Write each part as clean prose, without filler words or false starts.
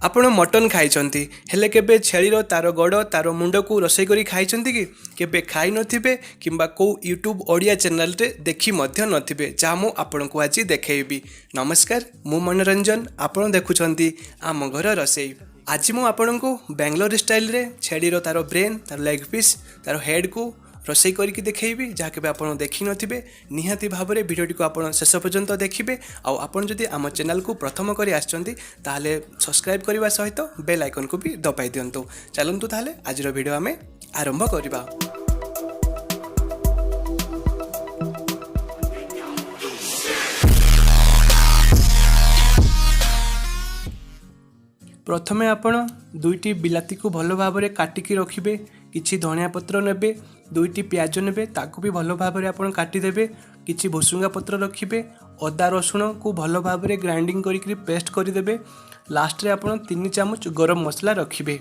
ଆପଣ ମଟନ୍ ଖାଇଛନ୍ତି ହେଲେ କେବେ ଛେଳିର ତାର ଗୋଡ଼ ତାର ମୁଣ୍ଡକୁ ରୋଷେଇ କରି ଖାଇଛନ୍ତି କି? କେବେ ଖାଇନଥିବେ କିମ୍ବା କେଉଁ ୟୁଟ୍ୟୁବ୍ ଓଡ଼ିଆ ଚ୍ୟାନେଲରେ ଦେଖି ମଧ୍ୟ ନଥିବେ, ଯାହା ମୁଁ ଆପଣଙ୍କୁ ଆଜି ଦେଖେଇବି। ନମସ୍କାର, ମୁଁ ମନୋରଞ୍ଜନ, ଆପଣ ଦେଖୁଛନ୍ତି ଆମ ଘର ରୋଷେଇ। ଆଜି ମୁଁ ଆପଣଙ୍କୁ ବାଙ୍ଗଲୋର ଷ୍ଟାଇଲରେ ଛେଳିର ତାର ବ୍ରେନ୍, ତାର ଲେଗ୍ ପିସ୍, ତାର ହେଡ଼୍କୁ ରୋଷେଇ କରିକି ଦେଖେଇବି, ଯାହା କେବେ ଆପଣ ଦେଖିନଥିବେ। ନିହାତି ଭାବରେ ଭିଡ଼ିଓଟିକୁ ଆପଣ ଶେଷ ପର୍ଯ୍ୟନ୍ତ ଦେଖିବେ। ଆଉ ଆପଣ ଯଦି ଆମ ଚ୍ୟାନେଲକୁ ପ୍ରଥମ କରି ଆସିଛନ୍ତି ତାହେଲେ ସବସ୍କ୍ରାଇବ୍ କରିବା ସହିତ ବେଲ୍ ଆଇକନ୍କୁ ବି ଦବାଇ ଦିଅନ୍ତୁ। ଚାଲନ୍ତୁ ତାହେଲେ ଆଜିର ଭିଡ଼ିଓ ଆମେ ଆରମ୍ଭ କରିବା। ପ୍ରଥମେ ଆପଣ ଦୁଇଟି ବିଲାତିକୁ ଭଲ ଭାବରେ କାଟିକି ରଖିବେ। କିଛି ଧନିଆ ପତ୍ର ନେବେ, ଦୁଇଟି ପିଆଜ ନେବେ, ତାକୁ ବି ଭଲ ଭାବରେ ଆପଣ କାଟିଦେବେ। କିଛି ଭୁସୁଙ୍ଗା ପତ୍ର ରଖିବେ, ଅଦା ରସୁଣକୁ ଭଲ ଭାବରେ ଗ୍ରାଇଣ୍ଡିଙ୍ଗ କରିକି ପେଷ୍ଟ କରିଦେବେ। ଲାଷ୍ଟରେ ଆପଣ 3 ଚାମଚ ଗରମ ମସଲା ରଖିବେ।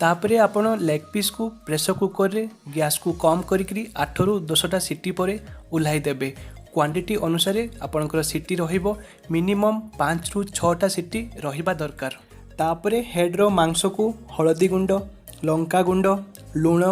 ତାପରେ ଆପଣ ଲେଗ୍ ପିସ୍କୁ ପ୍ରେସର କୁକରରେ ଗ୍ୟାସ୍କୁ କମ୍ କରିକି 8ରୁ 10ଟା ସିଟି ପରେ ଓହ୍ଲାଇ ଦେବେ। କ୍ୱାଣ୍ଟିଟି ଅନୁସାରେ ଆପଣଙ୍କର ସିଟି ରହିବ ମିନିମମ୍ 5ରୁ 6ଟା ସିଟି ରହିବା ଦରକାର। ତାପରେ ହେଡ଼୍ର ମାଂସକୁ ହଳଦୀ ଗୁଣ୍ଡ, ଲଙ୍କା ଗୁଣ୍ଡ, ଲୁଣ,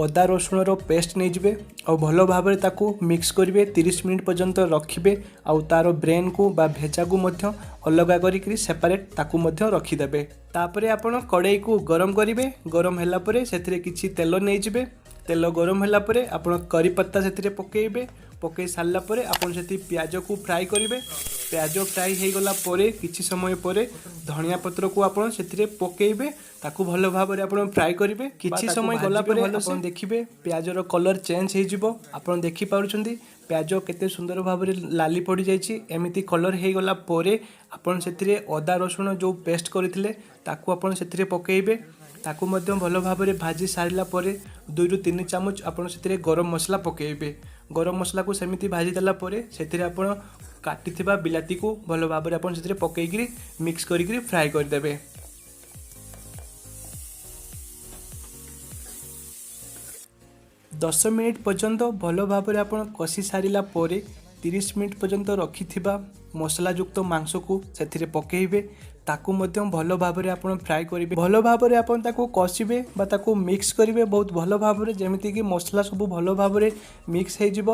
ଅଦା ରସୁଣର ପେଷ୍ଟ ନେଇଯିବେ ଆଉ ଭଲ ଭାବରେ ତାକୁ ମିକ୍ସ କରିବେ। 30 ମିନିଟ୍ ପର୍ଯ୍ୟନ୍ତ ରଖିବେ ଆଉ ତାର ବ୍ରେନ୍କୁ ବା ଭେଜାକୁ ମଧ୍ୟ ଅଲଗା କରିକି ସେପାରେଟ୍ ତାକୁ ମଧ୍ୟ ରଖିଦେବେ। ତାପରେ ଆପଣ କଡ଼େଇକୁ ଗରମ କରିବେ। ଗରମ ହେଲା ପରେ ସେଥିରେ କିଛି ତେଲ ନେଇଯିବେ। ତେଲ ଗରମ ହେଲା ପରେ ଆପଣ କରି ପତ୍ତା ସେଥିରେ ପକାଇବେ। ପକାଇ ସାରିଲା ପରେ ଆପଣ ସେଠି ପିଆଜକୁ ଫ୍ରାଏ କରିବେ। ପିଆଜ ଫ୍ରାଏ ହୋଇଗଲା ପରେ କିଛି ସମୟ ପରେ ଧନିଆ ପତ୍ରକୁ ଆପଣ ସେଥିରେ ପକାଇବେ। ତାକୁ ଭଲ ଭାବରେ ଆପଣ ଫ୍ରାଏ କରିବେ। କିଛି ସମୟ ଗଲା ପରେ ଆପଣ ଦେଖିବେ ପିଆଜର କଲର୍ ଚେଞ୍ଜ ହୋଇଯିବ। ଆପଣ ଦେଖିପାରୁଛନ୍ତି ପିଆଜ କେତେ ସୁନ୍ଦର ଭାବରେ ଲାଲି ପଡ଼ିଯାଇଛି। ଏମିତି କଲର୍ ହୋଇଗଲା ପରେ ଆପଣ ସେଥିରେ ଅଦା ରସୁଣ ଯେଉଁ ପେଷ୍ଟ କରିଥିଲେ ତାକୁ ଆପଣ ସେଥିରେ ପକାଇବେ। ତାକୁ ମଧ୍ୟ ଭଲ ଭାବରେ ଭାଜି ସାରିଲା ପରେ 2ରୁ 3 ଚାମଚ ଆପଣ ସେଥିରେ ଗରମ ମସଲା ପକାଇବେ। ଗରମ ମସଲାକୁ ସେମିତି ଭାଜି ଦେଲା ପରେ ସେଥିରେ ଆପଣ କାଟିଥିବା ବିଲାତିକୁ ଭଲ ଭାବରେ ଆପଣ ସେଥିରେ ପକାଇକିରି ମିକ୍ସ କରିକିରି ଫ୍ରାଏ କରିଦେବେ। ଦଶ ମିନିଟ୍ ପର୍ଯ୍ୟନ୍ତ ଭଲ ଭାବରେ ଆପଣ କଷି ସାରିଲା ପରେ 30 ମିନିଟ୍ ପର୍ଯ୍ୟନ୍ତ ରଖିଥିବା ମସଲାଯୁକ୍ତ ମାଂସକୁ ସେଥିରେ ପକାଇବେ। ତାକୁ ମଧ୍ୟ ଭଲ ଭାବରେ ଆପଣ ଫ୍ରାଏ କରିବେ। ଭଲ ଭାବରେ ଆପଣ ତାକୁ କଷିବେ ବା ତାକୁ ମିକ୍ସ କରିବେ ବହୁତ ଭଲ ଭାବରେ, ଯେମିତିକି ମସଲା ସବୁ ଭଲ ଭାବରେ ମିକ୍ସ ହେଇଯିବ।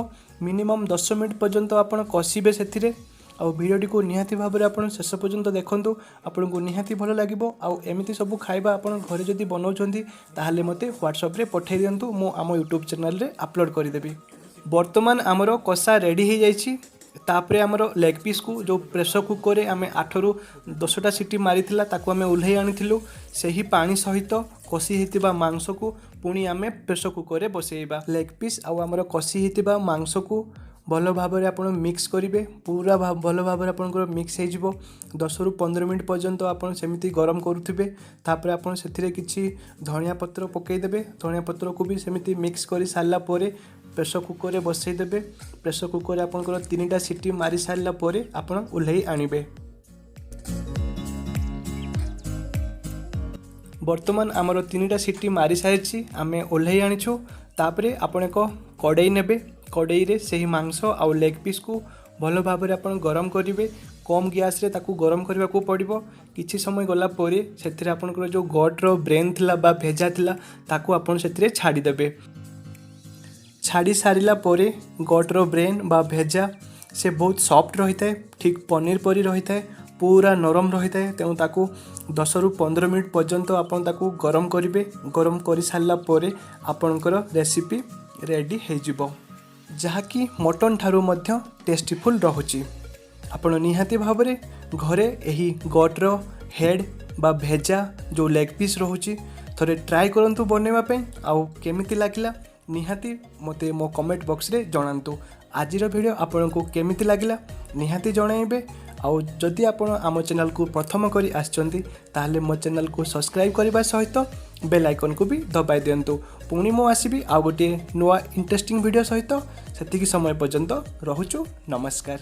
ମିନିମମ୍ 10 ମିନିଟ୍ ପର୍ଯ୍ୟନ୍ତ ଆପଣ କଷିବେ ସେଥିରେ। ଆଉ ଭିଡ଼ିଓଟିକୁ ନିହାତି ଭାବରେ ଆପଣ ଶେଷ ପର୍ଯ୍ୟନ୍ତ ଦେଖନ୍ତୁ, ଆପଣଙ୍କୁ ନିହାତି ଭଲ ଲାଗିବ। ଆଉ ଏମିତି ସବୁ ଖାଇବା ଆପଣ ଘରେ ଯଦି ବନାଉଛନ୍ତି ତାହେଲେ ମୋତେ ହ୍ୱାଟ୍ସଆପ୍ରେ ପଠାଇ ଦିଅନ୍ତୁ, ମୁଁ ଆମ ୟୁଟ୍ୟୁବ୍ ଚ୍ୟାନେଲରେ ଅପଲୋଡ଼ କରିଦେବି। ବର୍ତ୍ତମାନ ଆମର କଷା ରେଡ଼ି ହୋଇଯାଇଛି। ତାପରେ ଆମର ଲେଗ୍ ପିସ୍କୁ ଯେଉଁ ପ୍ରେସର କୁକରରେ ଆମେ 8ରୁ 10ଟା ସିଟି ମାରିଥିଲା ତାକୁ ଆମେ ଓହ୍ଲାଇ ଆଣିଥିଲୁ, ସେହି ପାଣି ସହିତ କଷି ହୋଇଥିବା ମାଂସକୁ ପୁଣି ଆମେ ପ୍ରେସର କୁକରରେ ବସାଇବା। ଲେଗ୍ ପିସ୍ ଆଉ ଆମର କଷି ହୋଇଥିବା ମାଂସକୁ ଭଲ ଭାବରେ ଆପଣ ମିକ୍ସ କରିବେ। ପୁରା ଭଲ ଭାବରେ ଆପଣଙ୍କର ମିକ୍ସ ହେଇଯିବ। 10ରୁ 15 ମିନିଟ୍ ପର୍ଯ୍ୟନ୍ତ ଆପଣ ସେମିତି ଗରମ କରୁଥିବେ। ତାପରେ ଆପଣ ସେଥିରେ କିଛି ଧନିଆ ପତ୍ର ପକାଇଦେବେ। ଧନିଆ ପତ୍ରକୁ ବି ସେମିତି ମିକ୍ସ କରି ସାରିଲା ପରେ ପ୍ରେସର କୁକରରେ ବସାଇ ଦେବେ। ପ୍ରେସର କୁକରରେ ଆପଣଙ୍କର 3ଟା ସିଟି ମାରି ସାରିଲା ପରେ ଆପଣ ଓହ୍ଲାଇ ଆଣିବେ। ବର୍ତ୍ତମାନ ଆମର 3ଟା ସିଟି ମାରି ସାରିଛି, ଆମେ ଓହ୍ଲାଇ ଆଣିଛୁ। ତାପରେ ଆପଣ ଏକ କଡ଼େଇ ନେବେ। କଡ଼େଇରେ ସେହି ମାଂସ ଆଉ ଲେଗ୍ ପିସ୍କୁ ଭଲ ଭାବରେ ଆପଣ ଗରମ କରିବେ। କମ୍ ଗ୍ୟାସ୍ରେ ତାକୁ ଗରମ କରିବାକୁ ପଡ଼ିବ। କିଛି ସମୟ ଗଲା ପରେ ସେଥିରେ ଆପଣଙ୍କର ଯେଉଁ ଗଟ୍ର ବ୍ରେନ୍ ଥିଲା ବା ଭେଜା ଥିଲା ତାକୁ ଆପଣ ସେଥିରେ ଛାଡ଼ିଦେବେ। ଛାଡ଼ି ସାରିଲା ପରେ ଗଟ୍ର ବ୍ରେନ୍ ବା ଭେଜା ସେ ବହୁତ ସଫ୍ଟ ରହିଥାଏ, ଠିକ୍ ପନିର ପରି ରହିଥାଏ, ପୁରା ନରମ ରହିଥାଏ। ତେଣୁ ତାକୁ 10ରୁ 15 ମିନିଟ୍ ପର୍ଯ୍ୟନ୍ତ ଆପଣ ତାକୁ ଗରମ କରିବେ। ଗରମ କରିସାରିଲା ପରେ ଆପଣଙ୍କର ରେସିପି ରେଡ଼ି ହେଇଯିବ, ଯାହାକି ମଟନ୍ ଠାରୁ ମଧ୍ୟ ଟେଷ୍ଟିଫୁଲ୍ ରହୁଛି। ଆପଣ ନିହାତି ଭାବରେ ଘରେ ଏହି ଗଟ୍ର ହେଡ଼୍ ବା ଭେଜା ଯେଉଁ ଲେଗ୍ ପିସ୍ ରହୁଛି ଥରେ ଟ୍ରାଏ କରନ୍ତୁ ବନେଇବା ପାଇଁ। ଆଉ କେମିତି ଲାଗିଲା ନିହାତି ମୋତେ ମୋ କମେଣ୍ଟ ବକ୍ସରେ ଜଣାନ୍ତୁ। ଆଜିର ଭିଡ଼ିଓ ଆପଣଙ୍କୁ କେମିତି ଲାଗିଲା ନିହାତି ଜଣାଇବେ। ଆଉ ଯଦି ଆପଣ ଆମ ଚ୍ୟାନେଲକୁ ପ୍ରଥମ କରି ଆସିଛନ୍ତି ତାହେଲେ ମୋ ଚ୍ୟାନେଲକୁ ସବସ୍କ୍ରାଇବ୍ କରିବା ସହିତ ବେଲ୍ ଆଇକନ୍କୁ ବି ଦବାଇ ଦିଅନ୍ତୁ। ପୁଣି ମୁଁ ଆସିବି ଆଉ ଗୋଟିଏ ନୂଆ ଇଣ୍ଟରେଷ୍ଟିଂ ଭିଡ଼ିଓ ସହିତ। ସେତିକି ସମୟ ପର୍ଯ୍ୟନ୍ତ ରହୁଛୁ, ନମସ୍କାର।